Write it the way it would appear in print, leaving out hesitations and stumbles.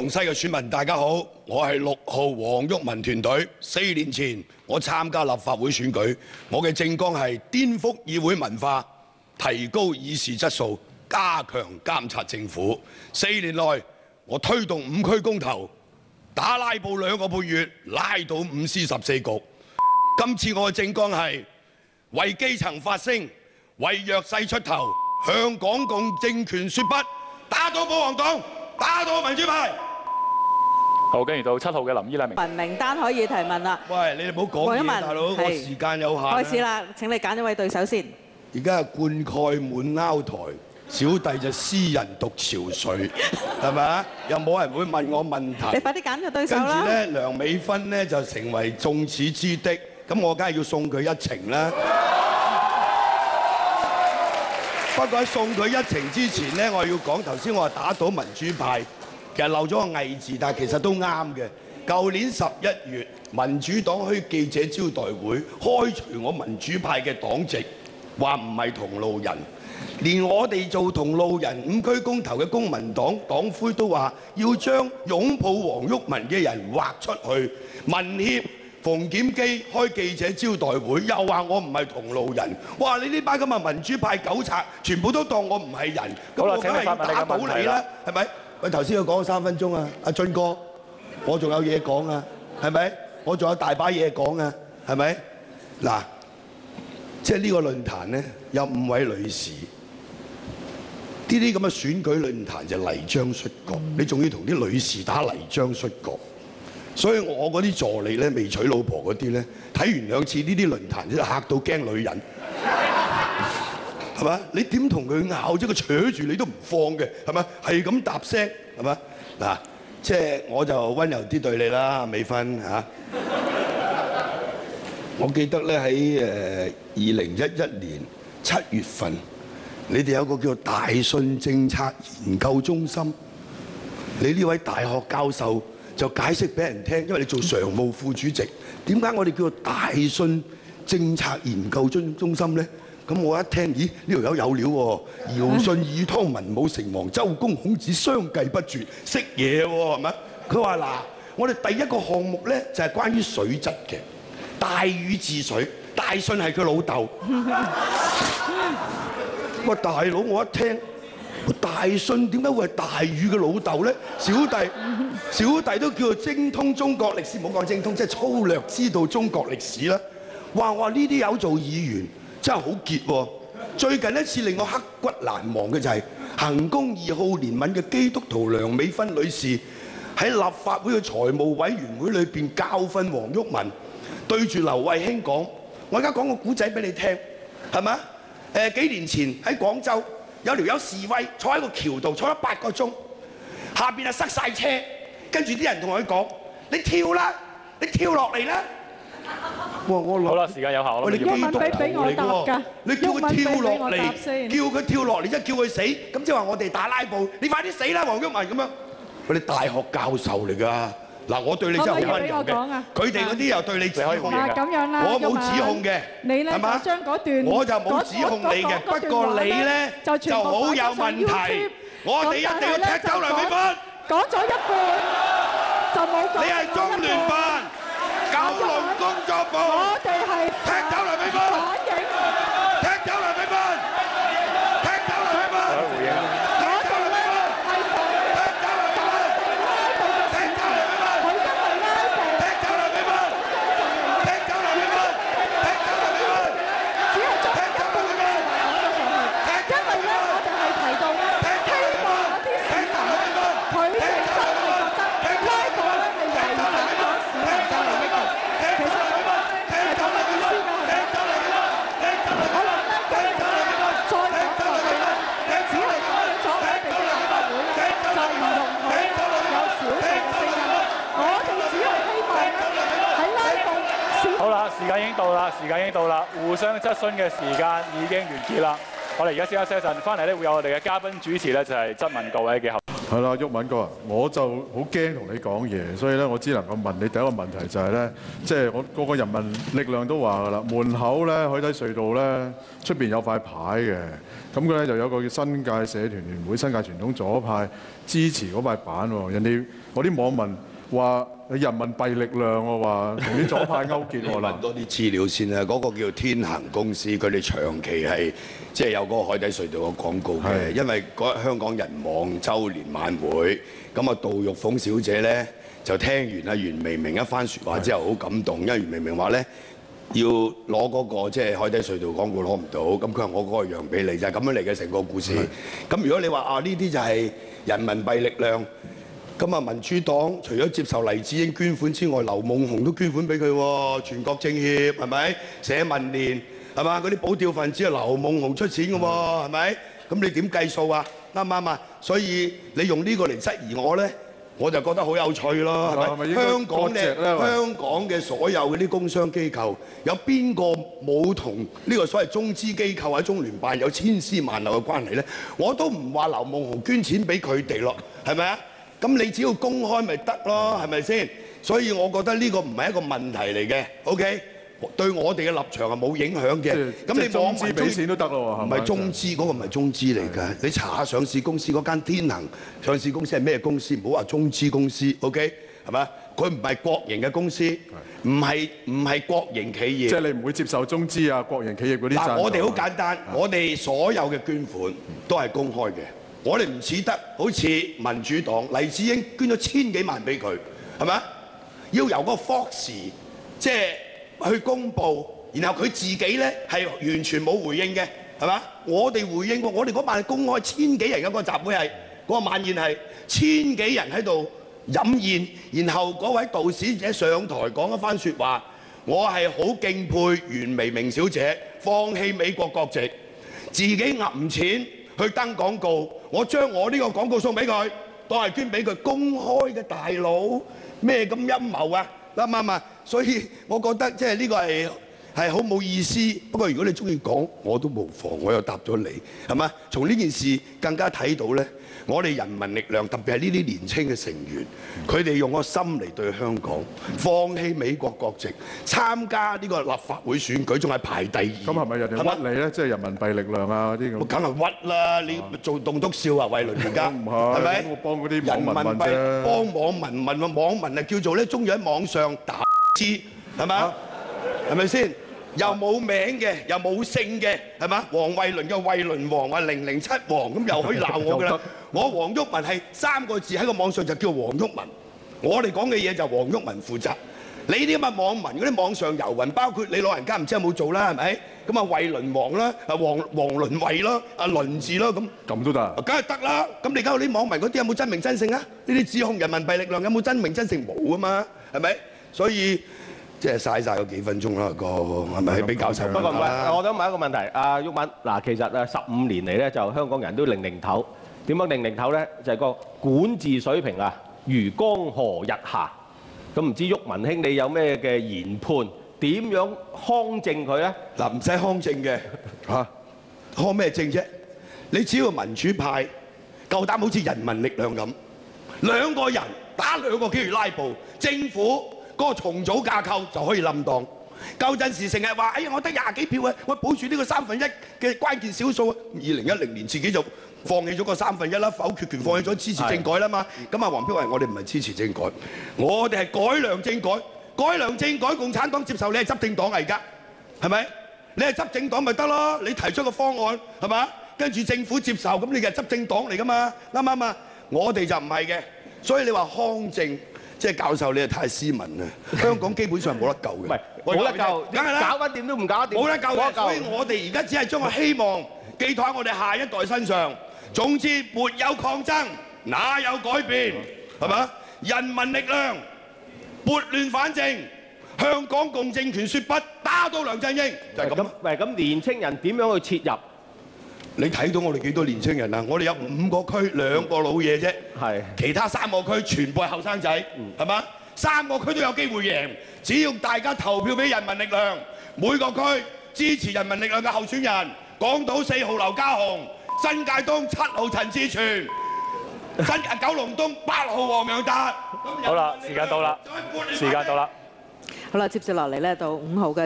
龍西嘅選民大家好，我係6號黃毓民團隊。4年前我參加立法會選舉，我嘅政綱係顛覆議會文化，提高議事質素，加強監察政府。4年內我推動5區公投，打拉布2個半月，拉到5司14局。今次我嘅政綱係為基層發聲，為弱勢出頭，向港共政權說不，打倒保皇黨，打倒民主派。好，跟住到7號嘅林依禮明。名單可以提問啦。喂，你哋唔好講嘢，大佬，我時間有限。開始啦，請你揀一位對手先。而家係灌溉滿鈎台，小弟就私人獨潮水，係咪啊？又冇人會問我問題。你快啲揀個對手啦。跟住咧，梁美芬咧就成為眾矢之的，咁我梗係要送佢一程啦。不過喺送佢一程之前咧，我要講頭先我話打倒民主派。其實漏咗個偽字，但係其實都啱嘅。舊年11月，民主黨開記者招待會，開除我民主派嘅黨籍，話唔係同路人。連我哋做同路人5區公投嘅公民黨黨魁都話要將擁抱黃毓民嘅人劃出去。民協馮檢基開記者招待會，又話我唔係同路人。哇！你呢班咁嘅民主派狗賊，全部都當我唔係人，咁我梗係要打倒你啦，係咪？喂，頭先佢講咗3分鐘啊，阿俊哥，我仲有嘢講啊，係咪？我仲有大把嘢講啊，係咪？嗱，即係呢個論壇咧，有5位女士，呢啲咁嘅選舉論壇就泥漿摔角，你仲要同啲女士打泥漿摔角，所以我嗰啲助理咧，未娶老婆嗰啲咧，睇完2次呢啲論壇，就嚇到驚女人。係嘛？你點同佢拗啫？佢扯住你都唔放嘅，係咪？係咁答聲，係嘛？嗱，即係我就溫柔啲對你啦，美芬嚇。我記得咧喺2011年7月份，你哋有個叫大信政策研究中心，你呢位大學教授就解釋俾人聽，因為你做常務副主席，點解我哋叫做大信政策研究中心咧？咁我一聽，咦？呢條友有料喎！堯舜禹湯文武成王周公孔子相繼不絕，識嘢喎，係咪？佢話嗱，我哋第一個項目咧就係關於水質嘅，大禹治水，大信係佢老豆。喂，大佬，我一聽，大信點解會係大禹嘅老豆咧？小弟都叫做精通中國歷史，唔好講精通，即係粗略知道中國歷史啦。哇！我話呢啲友做議員。真係好傑喎！最近一次令我刻骨難忘嘅就係行宮2號憐憫嘅基督徒梁美芬女士喺立法會嘅財務委員會裏邊教訓黃毓民，對住劉慧卿講：我而家講個古仔俾你聽，係咪？幾年前喺廣州有條友示威，坐喺個橋度坐咗8個鐘，下邊係塞晒車，跟住啲人同佢講：你跳啦，你跳落嚟啦！好啦，時間有限，我諗要問俾我答㗎。你叫佢跳落嚟，叫佢跳落嚟，即係叫佢死，咁即係話我哋打拉布，你快啲死啦，黃毓民咁樣。佢哋大學教授嚟㗎，嗱我對你真係好溫柔嘅，佢哋嗰啲又對你指控嘅，咁樣啦，我冇指控嘅，係嘛？我就冇指控你嘅，不過你咧就好有問題，我哋一定要踢走梁美芬。講咗一半就冇講。你係中聯辦。九龍工作部，我哋係踢走梁美芬，踢走梁美芬，踢走梁美芬，回應。我哋咧係踢走梁美芬，踢走梁美芬，佢因為拉布，踢走梁美芬，踢走梁美芬，踢走梁美芬，只係將一半嘅説話講咗上去，因為咧我哋係提到咧，希望嗰啲市民咧，佢哋真係覺得拉布咧係違反咗市民嘅利益。好啦，時間已經到啦，互相質詢嘅時間已經完結啦。我哋而家先休息一陣，翻嚟咧會有我哋嘅嘉賓主持咧，就係質問各位嘅合。係啦，毓民哥，我就好驚同你講嘢，所以咧我只能夠問你第一個問題就係咧，即係我個個人民力量都話㗎啦，門口咧海底隧道咧出邊有塊牌嘅，咁佢咧就有個叫新界社團聯會新界傳統左派支持嗰塊板喎，人哋我啲網民話人民幣力量喎，話同啲左派勾結喎問多啲資料先啊！嗰個叫天行公司，佢哋長期係即係有嗰個海底隧道嘅廣告嘅，因為嗰日香港人網週年晚會，咁啊杜玉鳳小姐咧就聽完阿袁彌明一番説話之後好感動，因為袁彌明話咧要攞嗰個即係海底隧道廣告攞唔到，咁佢話我嗰個讓俾你，就係咁樣嚟嘅成個故事。咁如果你話啊呢啲就係人民幣力量。咁啊，民主黨除咗接受黎智英捐款之外，劉夢熊都捐款俾佢喎，全國政協係咪？社民連係嘛？嗰啲保釣分子係劉夢熊出錢嘅喎，係咪？咁你點計數啊？啱唔啱啊？所以你用呢個嚟質疑我咧，我就覺得好有趣咯，係咪？香港嘅所有嗰啲工商機構，有邊個冇同呢個所謂中資機構或者中聯辦有千絲萬縷嘅關係咧？我都唔話劉夢熊捐錢俾佢哋咯，係咪啊？咁你只要公開咪得咯，係咪先？所以我覺得呢個唔係一個問題嚟嘅 ，OK？ 對我哋嘅立場係冇影響嘅。咁你網民俾錢都得咯喎，唔係中資嗰個唔係中資嚟㗎。你查下上市公司嗰間天行上市公司係咩公司？唔好話中資公司 ，OK？ 係咪？佢唔係國營嘅公司，唔係國營企業。即係你唔會接受中資啊、國營企業嗰啲贊助。嗱，我哋好簡單，我哋所有嘅捐款都係公開嘅。我哋唔似得好似民主黨黎智英捐咗千幾萬俾佢，係咪？要由個 Fox 即係去公佈，然後佢自己咧係完全冇回應嘅，係嘛？我哋回應過，我哋嗰晚係公開，千幾人嘅個集會係嗰個晚宴係千幾人喺度飲宴，然後嗰位導使者上台講一番説話，我係好敬佩袁彌明小姐放棄美國國籍，自己揞錢去登廣告，我將我呢個廣告送俾佢，當係捐俾佢，公開嘅大佬，咩咁陰謀啊？啱唔啱啊？所以我覺得即係呢個係好冇意思。不過如果你中意講，我都無妨，我又答咗你，係嘛？從呢件事更加睇到咧，我哋人民力量特別係呢啲年青嘅成員，佢哋用個心嚟對香港，放棄美國國籍，參加呢個立法會選舉，仲係排第二。咁係咪人哋屈你咧？即係人民幣力量啊嗰啲咁。梗係屈啦！你做棟篤笑啊，慧倫而家係咪？我幫嗰啲網民問啫。幫網民問喎，網民係叫做咧，中意喺網上打字係嘛？係咪先？又冇名嘅，又冇姓嘅，係嘛？黃慧倫嘅慧倫王話007王，咁又可以鬧我㗎啦！我黃毓民係3個字喺個網上就叫黃毓民，我哋講嘅嘢就黃毓民負責。你啲咁嘅網民嗰啲網上遊魂，包括你老人家唔知有冇做啦，係咪？咁啊慧倫王啦，啊黃倫慧啦，啊倫字啦，咁都得？梗係得啦！咁你而家啲網民嗰啲有冇真名真姓啊？呢啲指控人民幣力量有冇真名真姓？冇啊嘛，係咪？所以。即係嘥曬嗰幾分鐘啦，個係咪比較受？不過唔係，我想問一個問題，阿毓民嗱，其實15年嚟咧，就香港人都零頭，點樣零頭咧？就係個管治水平啊，如江河日下。咁唔知毓民兄你有咩嘅研判？點樣匡正佢咧？嗱，唔使匡正嘅嚇，匡咩正啫？你只要民主派夠膽好似人民力量咁，兩個人打兩個機會拉布，政府。嗰個重組架構就可以冧檔。舊陣時成日話：哎呀，我得20幾票啊，我保住呢個1/3嘅關鍵少數啊。2010年自己就放棄咗個1/3啦，否決權放棄咗支持政改啦嘛。咁啊，黃標話：我哋唔係支持政改，我哋係改良政改。改良政改，共產黨接受你係執政黨嚟㗎，係咪？你係執政黨咪得咯？你提出個方案係嘛？跟住政府接受，咁你就係執政黨嚟㗎嘛？啱唔啱啊？我哋就唔係嘅，所以你話匡正。即係教授，你係太斯文啦！香港基本上冇得救嘅，冇得救，梗係啦，搞緊掂都唔搞得掂，冇得救嘅。所以我哋而家只係將個希望寄託喺我哋下一代身上。總之，沒有抗爭，哪有改變？係嘛？人民力量撥亂反正，向港共政權説不，打倒梁振英，就係咁。喂，咁年青人點樣去切入？你睇到我哋幾多年青人啊？我哋有5個區2個老嘢啫，其他3個區全部係後生仔，係嘛？3個區都有機會贏，只要大家投票俾人民力量，每個區支持人民力量嘅候選人，港島4號劉家雄、新界東7號陳志全，新九龍東8號黃洋達。好啦，時間到啦，時間到啦。好啦，接住落嚟咧到5號嘅。